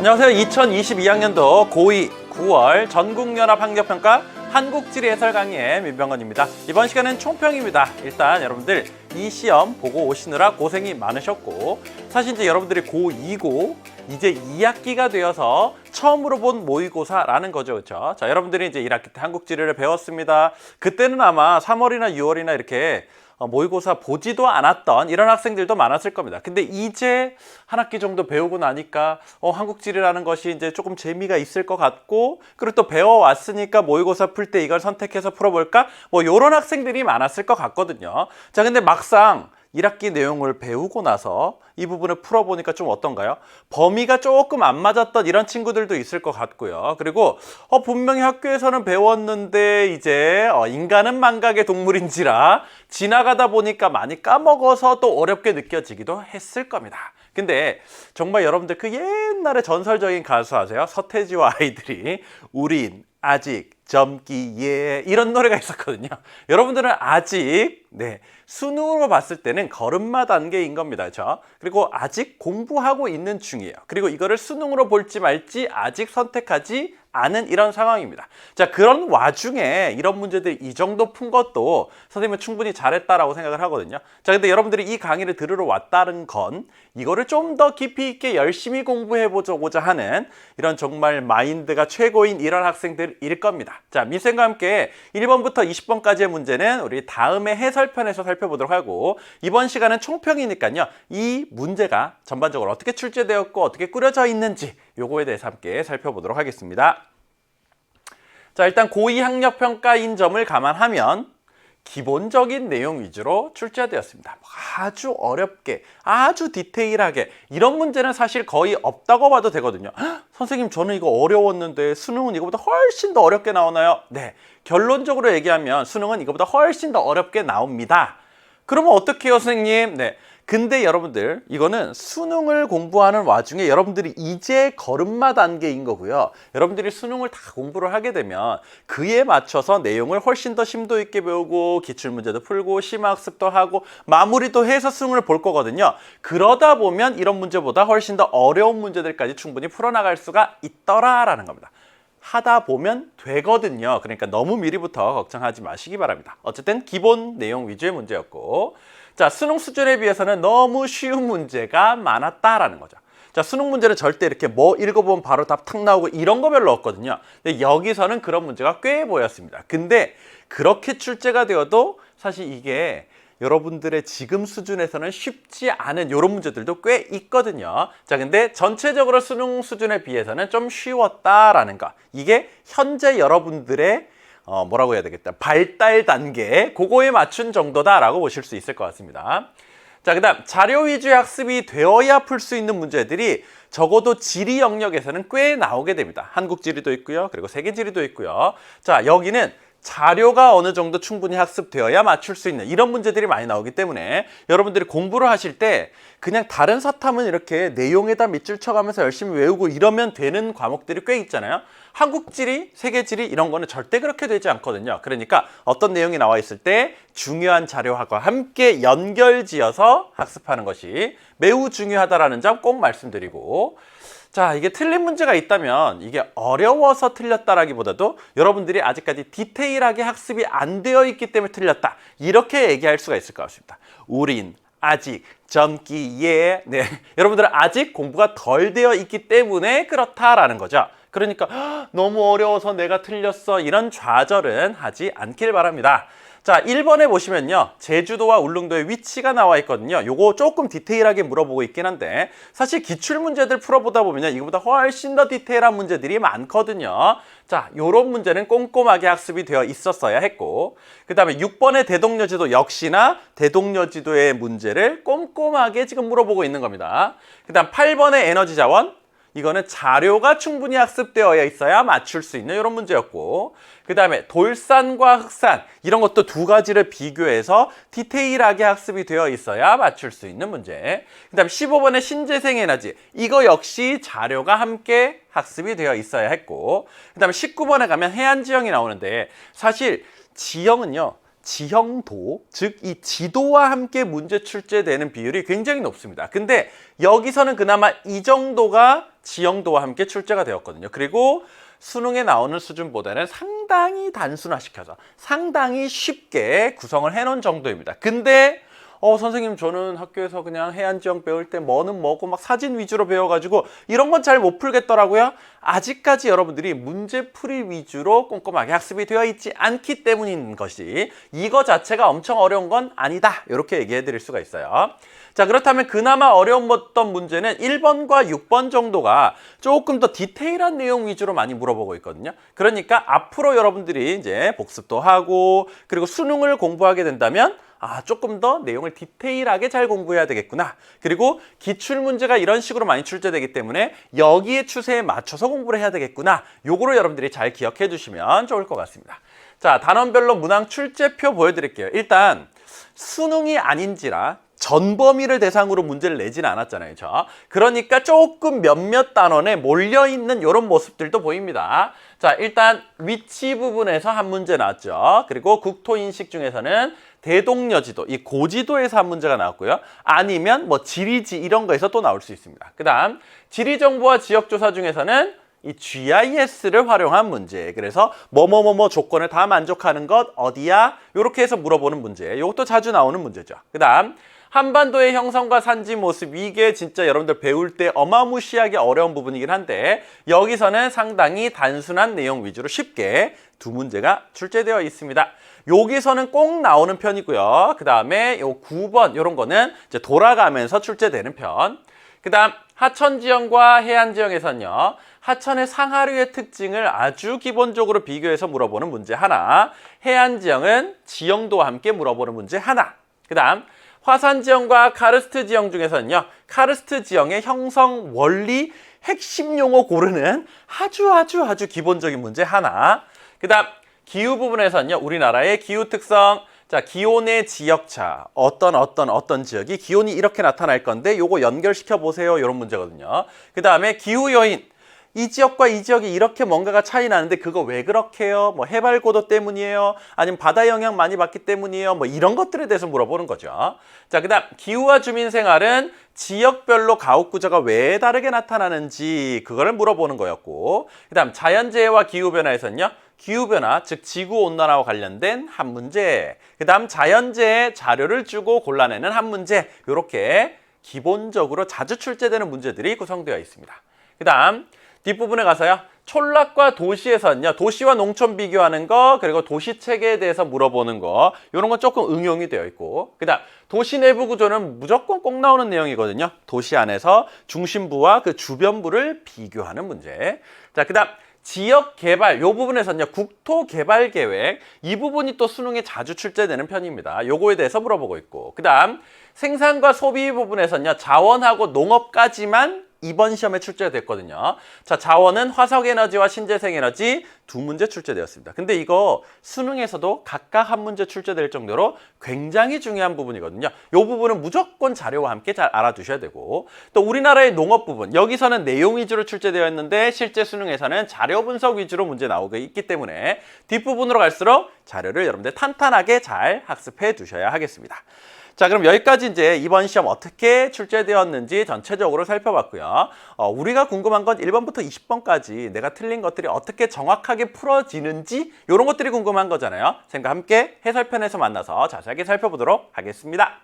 안녕하세요. 2022학년도 고2 9월 전국연합학력평가 한국지리 해설 강의의 민병헌입니다. 이번 시간은 총평입니다. 일단 여러분들 이 시험 보고 오시느라 고생이 많으셨고, 사실 이제 여러분들이 고2고 이제 2학기가 되어서 처음으로 본 모의고사라는 거죠. 그렇죠? 자, 여러분들이 이제 1학기 때 한국지리를 배웠습니다. 그때는 아마 3월이나 6월이나 이렇게 모의고사 보지도 않았던 이런 학생들도 많았을 겁니다. 근데 이제 한 학기 정도 배우고 나니까 한국지리라는 것이 이제 조금 재미가 있을 것 같고, 그리고 또 배워왔으니까 모의고사 풀 때 이걸 선택해서 풀어볼까? 뭐 이런 학생들이 많았을 것 같거든요. 자, 근데 막상 1학기 내용을 배우고 나서 이 부분을 풀어보니까 좀 어떤가요? 범위가 조금 안 맞았던 이런 친구들도 있을 것 같고요. 그리고 분명히 학교에서는 배웠는데 이제 인간은 망각의 동물인지라 지나가다 보니까 많이 까먹어서 또 어렵게 느껴지기도 했을 겁니다. 근데 정말 여러분들 그 옛날에 전설적인 가수 아세요? 서태지와 아이들이 우린 아직 젊기 예 이런 노래가 있었거든요. 여러분들은 아직 수능으로 봤을 때는 걸음마 단계인 겁니다. 그렇죠? 그리고 아직 공부하고 있는 중이에요. 그리고 이거를 수능으로 볼지 말지 아직 선택하지 않은 이런 상황입니다. 자, 그런 와중에 이런 문제들 이 정도 푼 것도 선생님은 충분히 잘했다라고 생각을 하거든요. 자, 근데 여러분들이 이 강의를 들으러 왔다는 건 이거를 좀 더 깊이 있게 열심히 공부해 보고자 하는 이런 정말 마인드가 최고인 이런 학생들일 겁니다. 자, 민쌤과 함께 1번부터 20번까지의 문제는 우리 다음에 해설편에서 살펴보도록 하고, 이번 시간은 총평이니까요. 이 문제가 전반적으로 어떻게 출제되었고 어떻게 꾸려져 있는지 요거에 대해서 함께 살펴보도록 하겠습니다. 자, 일단 고2 학력평가인 점을 감안하면 기본적인 내용 위주로 출제되었습니다. 아주 어렵게, 아주 디테일하게 이런 문제는 사실 거의 없다고 봐도 되거든요. 선생님, 저는 이거 어려웠는데 수능은 이거보다 훨씬 더 어렵게 나오나요? 네, 결론적으로 얘기하면 수능은 이거보다 훨씬 더 어렵게 나옵니다. 그러면 어떻게 해요, 선생님? 네. 근데 여러분들 이거는 수능을 공부하는 와중에 여러분들이 이제 걸음마 단계인 거고요. 여러분들이 수능을 다 공부를 하게 되면 그에 맞춰서 내용을 훨씬 더 심도 있게 배우고 기출문제도 풀고 심화학습도 하고 마무리도 해서 수능을 볼 거거든요. 그러다 보면 이런 문제보다 훨씬 더 어려운 문제들까지 충분히 풀어나갈 수가 있더라라는 겁니다. 하다 보면 되거든요. 그러니까 너무 미리부터 걱정하지 마시기 바랍니다. 어쨌든 기본 내용 위주의 문제였고, 자, 수능 수준에 비해서는 너무 쉬운 문제가 많았다라는 거죠. 자, 수능 문제는 절대 이렇게 뭐 읽어보면 바로 답 탁 나오고 이런 거 별로 없거든요. 근데 여기서는 그런 문제가 꽤 보였습니다. 근데 그렇게 출제가 되어도 사실 이게 여러분들의 지금 수준에서는 쉽지 않은 이런 문제들도 꽤 있거든요. 자, 근데 전체적으로 수능 수준에 비해서는 좀 쉬웠다라는 거. 이게 현재 여러분들의 뭐라고 해야 되겠다. 발달 단계, 그거에 맞춘 정도다라고 보실 수 있을 것 같습니다. 자, 그 다음 자료 위주의 학습이 되어야 풀 수 있는 문제들이 적어도 지리 영역에서는 꽤 나오게 됩니다. 한국지리도 있고요. 그리고 세계지리도 있고요. 자, 여기는 자료가 어느 정도 충분히 학습되어야 맞출 수 있는 이런 문제들이 많이 나오기 때문에 여러분들이 공부를 하실 때 그냥 다른 사탐은 이렇게 내용에다 밑줄 쳐가면서 열심히 외우고 이러면 되는 과목들이 꽤 있잖아요. 한국지리, 세계지리 이런 거는 절대 그렇게 되지 않거든요. 그러니까 어떤 내용이 나와 있을 때 중요한 자료와 함께 연결지어서 학습하는 것이 매우 중요하다라는 점 꼭 말씀드리고, 자, 이게 틀린 문제가 있다면 이게 어려워서 틀렸다라기보다도 여러분들이 아직까지 디테일하게 학습이 안 되어 있기 때문에 틀렸다, 이렇게 얘기할 수가 있을 것 같습니다. 우린 아직 젊기 예. 네, 여러분들은 아직 공부가 덜 되어 있기 때문에 그렇다라는 거죠. 그러니까 너무 어려워서 내가 틀렸어 이런 좌절은 하지 않길 바랍니다. 자, 1번에 보시면요, 제주도와 울릉도의 위치가 나와 있거든요. 요거 조금 디테일하게 물어보고 있긴 한데 사실 기출문제들 풀어보다 보면 이거보다 훨씬 더 디테일한 문제들이 많거든요. 자, 요런 문제는 꼼꼼하게 학습이 되어 있었어야 했고, 그 다음에 6번의 대동여지도 역시나 대동여지도의 문제를 꼼꼼하게 지금 물어보고 있는 겁니다. 그 다음 8번의 에너지자원, 이거는 자료가 충분히 학습되어야 있어야 맞출 수 있는 이런 문제였고, 그 다음에 돌산과 흑산 이런 것도 두 가지를 비교해서 디테일하게 학습이 되어 있어야 맞출 수 있는 문제. 그 다음에 15번의 신재생에너지, 이거 역시 자료가 함께 학습이 되어 있어야 했고, 그 다음에 19번에 가면 해안지형이 나오는데 사실 지형은요, 지형도, 즉 이 지도와 함께 문제 출제되는 비율이 굉장히 높습니다. 근데 여기서는 그나마 이 정도가 지형도와 함께 출제가 되었거든요. 그리고 수능에 나오는 수준보다는 상당히 단순화시켜서 상당히 쉽게 구성을 해놓은 정도입니다. 근데 선생님 저는 학교에서 그냥 해안지형 배울 때 뭐는 뭐고 막 사진 위주로 배워가지고 이런 건 잘 못 풀겠더라고요. 아직까지 여러분들이 문제풀이 위주로 꼼꼼하게 학습이 되어 있지 않기 때문인 것이 이거 자체가 엄청 어려운 건 아니다. 이렇게 얘기해 드릴 수가 있어요. 자, 그렇다면 그나마 어려웠던 문제는 1번과 6번 정도가 조금 더 디테일한 내용 위주로 많이 물어보고 있거든요. 그러니까 앞으로 여러분들이 이제 복습도 하고 그리고 수능을 공부하게 된다면 조금 더 내용을 디테일하게 잘 공부해야 되겠구나. 그리고 기출문제가 이런 식으로 많이 출제되기 때문에 여기에 추세에 맞춰서 공부를 해야 되겠구나. 요거를 여러분들이 잘 기억해 두시면 좋을 것 같습니다. 자, 단원별로 문항 출제표 보여드릴게요. 일단 수능이 아닌지라 전범위를 대상으로 문제를 내지는 않았잖아요. 그러니까 조금 몇몇 단원에 몰려있는 이런 모습들도 보입니다. 자, 일단 위치 부분에서 한 문제 나왔죠. 그리고 국토인식 중에서는 대동여지도, 이 고지도에서 한 문제가 나왔고요. 아니면 뭐 지리지 이런 거에서 또 나올 수 있습니다. 그 다음 지리정보와 지역조사 중에서는 이 GIS를 활용한 문제. 그래서 뭐뭐뭐뭐 조건을 다 만족하는 것 어디야? 이렇게 해서 물어보는 문제. 이것도 자주 나오는 문제죠. 그 다음 한반도의 형성과 산지 모습, 이게 진짜 여러분들 배울 때 어마무시하게 어려운 부분이긴 한데 여기서는 상당히 단순한 내용 위주로 쉽게 두 문제가 출제되어 있습니다. 여기서는 꼭 나오는 편이고요. 그 다음에 요 9번 이런 거는 이제 돌아가면서 출제되는 편. 그 다음 하천 지형과 해안 지형에서는요. 하천의 상하류의 특징을 아주 기본적으로 비교해서 물어보는 문제 하나. 해안 지형은 지형도와 함께 물어보는 문제 하나. 그 다음 화산 지형과 카르스트 지형 중에서는요. 카르스트 지형의 형성 원리 핵심 용어 고르는 아주 기본적인 문제 하나. 그 다음 기후 부분에서는요. 우리나라의 기후 특성, 자, 기온의 지역차, 어떤 지역이 기온이 이렇게 나타날 건데 요거 연결시켜 보세요. 이런 문제거든요. 그 다음에 기후 요인, 이 지역과 이 지역이 이렇게 뭔가가 차이 나는데 그거 왜 그렇게요? 뭐 해발 고도 때문이에요? 아니면 바다 영향 많이 받기 때문이에요? 뭐 이런 것들에 대해서 물어보는 거죠. 자, 그다음 기후와 주민 생활은 지역별로 가옥 구조가 왜 다르게 나타나는지 그거를 물어보는 거였고, 그다음 자연재해와 기후변화에서는요. 기후변화, 즉 지구온난화와 관련된 한 문제, 그 다음 자연재해 자료를 주고 골라내는 한 문제, 이렇게 기본적으로 자주 출제되는 문제들이 구성되어 있습니다. 그 다음 뒷부분에 가서요. 촌락과 도시에서는요. 도시와 농촌 비교하는 거, 그리고 도시 체계에 대해서 물어보는 거, 이런 건 조금 응용이 되어 있고, 그 다음 도시 내부 구조는 무조건 꼭 나오는 내용이거든요. 도시 안에서 중심부와 그 주변부를 비교하는 문제. 자, 그 다음 지역 개발, 요 부분에서는요. 국토 개발 계획, 이 부분이 또 수능에 자주 출제되는 편입니다. 요거에 대해서 물어보고 있고, 그 다음 생산과 소비 부분에서는요. 자원하고 농업까지만 이번 시험에 출제됐거든요. 자, 자원은 화석에너지와 신재생에너지 두 문제 출제되었습니다. 근데 이거 수능에서도 각각 한 문제 출제될 정도로 굉장히 중요한 부분이거든요. 이 부분은 무조건 자료와 함께 잘 알아두셔야 되고, 또 우리나라의 농업 부분, 여기서는 내용 위주로 출제되어 있는데 실제 수능에서는 자료 분석 위주로 문제 나오고 있기 때문에 뒷부분으로 갈수록 자료를 여러분들 탄탄하게 잘 학습해 두셔야 하겠습니다. 자, 그럼 여기까지 이제 이번 시험 어떻게 출제되었는지 전체적으로 살펴봤고요. 우리가 궁금한 건 1번부터 20번까지 내가 틀린 것들이 어떻게 정확하게 풀어지는지 이런 것들이 궁금한 거잖아요. 선생님과 함께 해설편에서 만나서 자세하게 살펴보도록 하겠습니다.